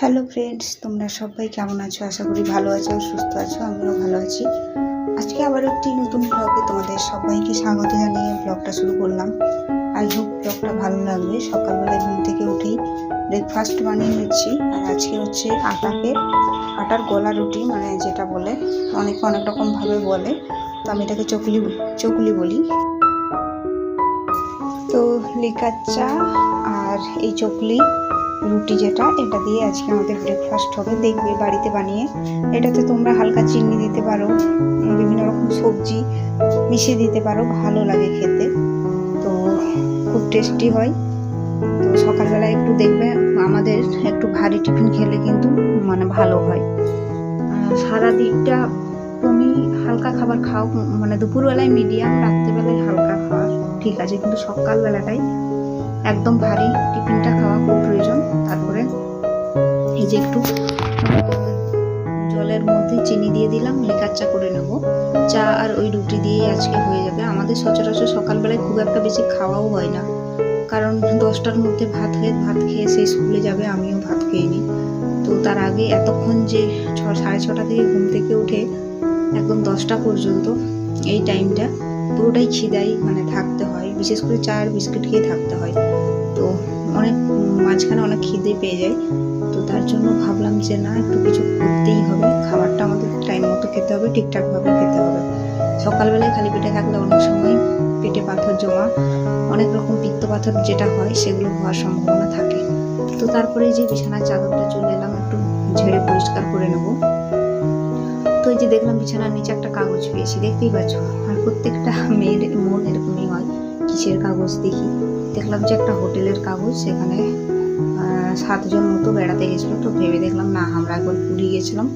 Hello friends, তোমরা সবাই কেমন আছো? আশা করি ভালো আছো, সুস্থ আছো। আমিও ভালো আছি। আজকে আবার একটি নতুন ব্লগে তোমাদের সবাইকে স্বাগত জানিয়ে ব্লগটা শুরু করলাম। আই হোপ ব্লগটা ভালো লাগবে। সকালবেলায় ঘুম থেকে উঠেই ব্রেকফাস্ট বানিয়ে নিচ্ছি। আর আজকে হচ্ছে আটার গোলা রুটি, মানে যেটা বলে অনেকে অনেক রকমভাবে বলে, তো আমি এটাকে চকুলি বলি। তো লিকার চা আর এই চকলি রুটি যেটা, এটা দিয়ে আজকে আমাদের ব্রেকফাস্ট হবে। দেখবে বাড়িতে বানিয়ে। এটাতে তোমরা হালকা চিনি দিতে পারো, বিভিন্ন রকম সবজি মিশিয়ে দিতে পারো, ভালো লাগে খেতে। তো খুব টেস্টি হয়। তো সকালবেলায় একটু দেখবে আমাদের একটু ভারী টিফিন খেলে কিন্তু মানে ভালো হয়। সারা দিনটা তুমি হালকা খাবার খাও, মানে দুপুরবেলায় মিডিয়াম, রাত্রিবেলায় হালকা খাওয়া ঠিক আছে, কিন্তু সকালবেলাটাই একদম ভারী টিফিনটা খাওয়া খুব প্রয়োজন। তারপরে এই যে একটু জলের মধ্যে চিনি দিয়ে দিলাম, লিকার চা করে নেব। চা আর ওই রুটি দিয়েই আজকে হয়ে যাবে। আমাদের সচরাচর সকালবেলায় খুব একটা বেশি খাওয়াও হয় না, কারণ 10টার মধ্যে ভাত খেয়ে সে স্কুলে যাবে, আমিও ভাত খেয়ে নিই। তো তার আগে এতক্ষণ যে 6-6:30 থেকে ঘুম থেকে উঠে একদম 10টা পর্যন্ত এই টাইমটা পুরোটাই খিদাই মানে থাকতে হয়, বিশেষ করে চা আর বিস্কিট খেয়ে থাকতে হয়। তো মাঝখানে অনেক খিদে পেয়ে যায়। তো তার জন্য ভাবলাম যে না, একটু কিছু করতেই হবে। খাবারটা আমাদের টাইম মতো খেতে হবে, ঠিকঠাকভাবে খেতে হবে। সকালবেলায় খালি পেটে থাকলে অনেক সময় পেটে পাথর জমা, অনেক রকম পিত্ত পাথর যেটা হয় সেগুলো হওয়ার সম্ভাবনা থাকে। তো তারপরে যে বিছানার চাদরটা চলে এলাম, একটু ঝেড়ে পরিষ্কার করে নেব। তো এই যে দেখলাম বিছানার নিচে একটা কাগজ পেয়েছি, দেখতেই পাচ্ছ। আর প্রত্যেকটা মেয়ের মন এরকমই হয়, কিসের কাগজ দেখি। দেখলাম যে একটা হোটেলের কাগজ, সেখানে 7 জন মতো বেড়াতে গেছিলো। তো ভেবে দেখলাম না, আমরা একবার পুরী গেছিলাম,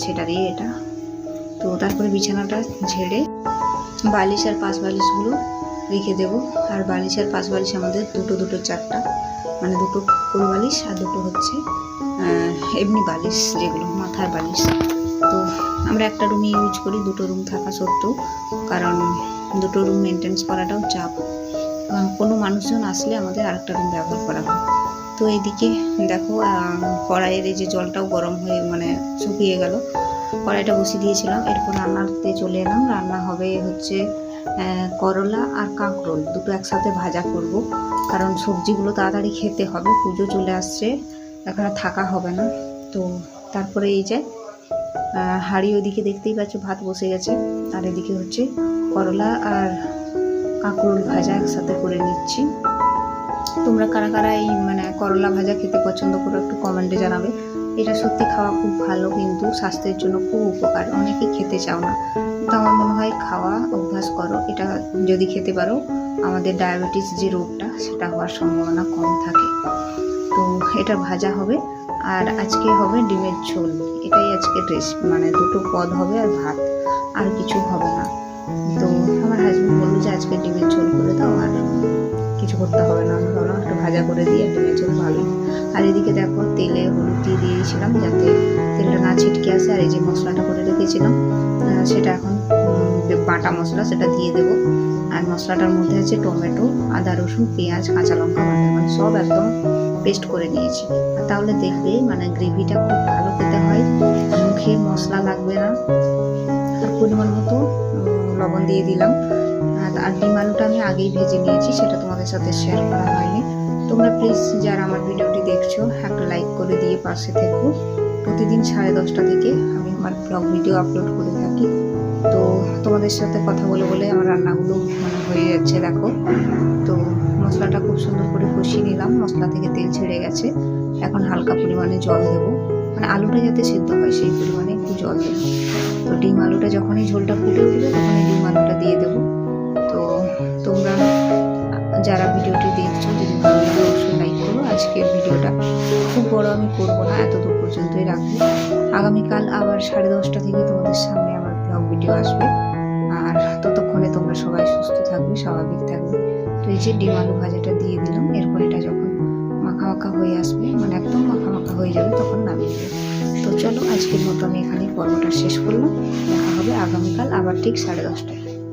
সেটা দিয়ে এটা। তো তারপরে বিছানাটা ঝেড়ে বালিশ আর পাশ বালিশগুলো রেখে দেবো। আর বালিশ আর পাশ বালিশ আমাদের দুটো 4টা, মানে দুটো কোল বালিশ আর দুটো হচ্ছে এমনি বালিশ, যেগুলো মাথার বালিশ। তো আমরা একটা রুমই ইউজ করি, দুটো রুম থাকা সত্ত্বেও, কারণ দুটো রুম মেনটেন্স করাটাও চাপ। কোনো মানুষজন আসলে আমাদের আরেকটা রুম ব্যবহার করা হয়। তো এইদিকে দেখো কড়াইয়ের এই যে জলটাও গরম হয়ে মানে শুকিয়ে গেল, কড়াইটা বসিয়ে দিয়েছিলাম। এরপর রান্নাতে চলে এলাম। রান্না হবে হচ্ছে করলা আর কাঁকরোল দুটো একসাথে ভাজা করব, কারণ সবজিগুলো তাড়াতাড়ি খেতে হবে, পুজো চলে আসছে, এখানে থাকা হবে না। তো তারপরে এই যে হাঁড়ি ওইদিকে দেখতেই পাচ্ছ ভাত বসে গেছে, আর এদিকে হচ্ছে করলা আর কাঁকরোল ভাজা একসাথে করে নিচ্ছি। তোমরা কারা কারা এই মানে করলা ভাজা খেতে পছন্দ করো একটু কমেন্টে জানাবে। এটা সত্যি খাওয়া খুব ভালো, কিন্তু স্বাস্থ্যের জন্য খুব উপকার। অনেকে খেতে চাও না, তো আমার মনে হয় খাওয়া অভ্যাস করো। এটা যদি খেতে পারো, আমাদের ডায়াবেটিস যে রোগটা, সেটা হওয়ার সম্ভাবনা কম থাকে। তো এটা ভাজা হবে, আর আজকে হবে ডিমের ঝোল। এটাই আজকে মানে দুটো পদ হবে আর ভাত, আর কিছু হবে না। তো আমার হাজব্যান্ড বললো যে আজকে ডিমের ঝোল করে দাও, আর কিছু করতে হবে না। আমি ভাবলাম একটু ভাজা করে দিয়ে ডিমের ঝোল ভালো। আর এদিকে দেখো তেলে হলুদ দিয়ে দিয়েছিলাম যাতে তেলটা না ছিটকে আসে। আর এই যে মশলাটা করে রেখেছিলাম, সেটা এখন বাটা মশলা, সেটা দিয়ে দেবো। আর মশলাটার মধ্যে আছে টমেটো, আদা রসুন পেঁয়াজ কাঁচা লঙ্কা বাটা, মানে সব একদম পেস্ট করে নিয়েছি। আর তাহলে দেখবে মানে গ্রেভিটা খুব ভালো খেতে হয়, মুখে মশলা লাগবে না। আর পরিমাণ মতো লবণ দিয়ে দিলাম। আর ডিম আলুটা আমি আগেই ভেজে নিয়েছি, সেটা তোমাদের সাথে শেয়ার করা হয়নি। তোমরা প্লিজ যারা আমার ভিডিওটি দেখছো একটা লাইক করে দিয়ে পাশে থেকো। প্রতিদিন 10:30 থেকে আমি আমার ব্লগ ভিডিও আপলোড করে থাকি। তো তোমাদের সাথে কথা বলে বলে আমার রান্নাগুলো মানে হয়ে যাচ্ছে দেখো। তো মশলাটা খুব সুন্দর করে কষিয়ে নিলাম, মশলা থেকে তেল ছেড়ে গেছে। এখন হালকা পরিমাণে জল দেবো, মানে আলুটা যাতে সেদ্ধ হয় সেই পরিমাণে একটু জল দেবো। তো ডিম আলুটা যখনই ঝোলটা ফুটে উঠবে তখনই ডিম আলুটা দিয়ে দেবো। তো তোমরা যারা ভিডিওটি দেখছো, যদি ভালো লাগে অবশ্যই লাইক করো। আজকের ভিডিওটা খুব বড় আমি করবো না, এতদূর পর্যন্তই রাখবো। আগামীকাল আবার 10:30 থেকে তোমাদের সামনে আমার ব্লগ ভিডিও আসবে। আর ততক্ষণে তোমরা সবাই সুস্থ থাকবে, স্বাভাবিক থাকবে। তো এই যে ডিম আলু ভাজাটা দিয়ে দিলাম। এরপর এটা যখন মাখা মাখা হয়ে আসবে, মানে একদম মাখা মাখা হয়ে যাবে, তখন নামিয়ে দেবো। তো চলো আজকের মতো আমি এখানে পর্বটা শেষ করলাম। দেখা হবে আগামীকাল আবার ঠিক 10:30টায়।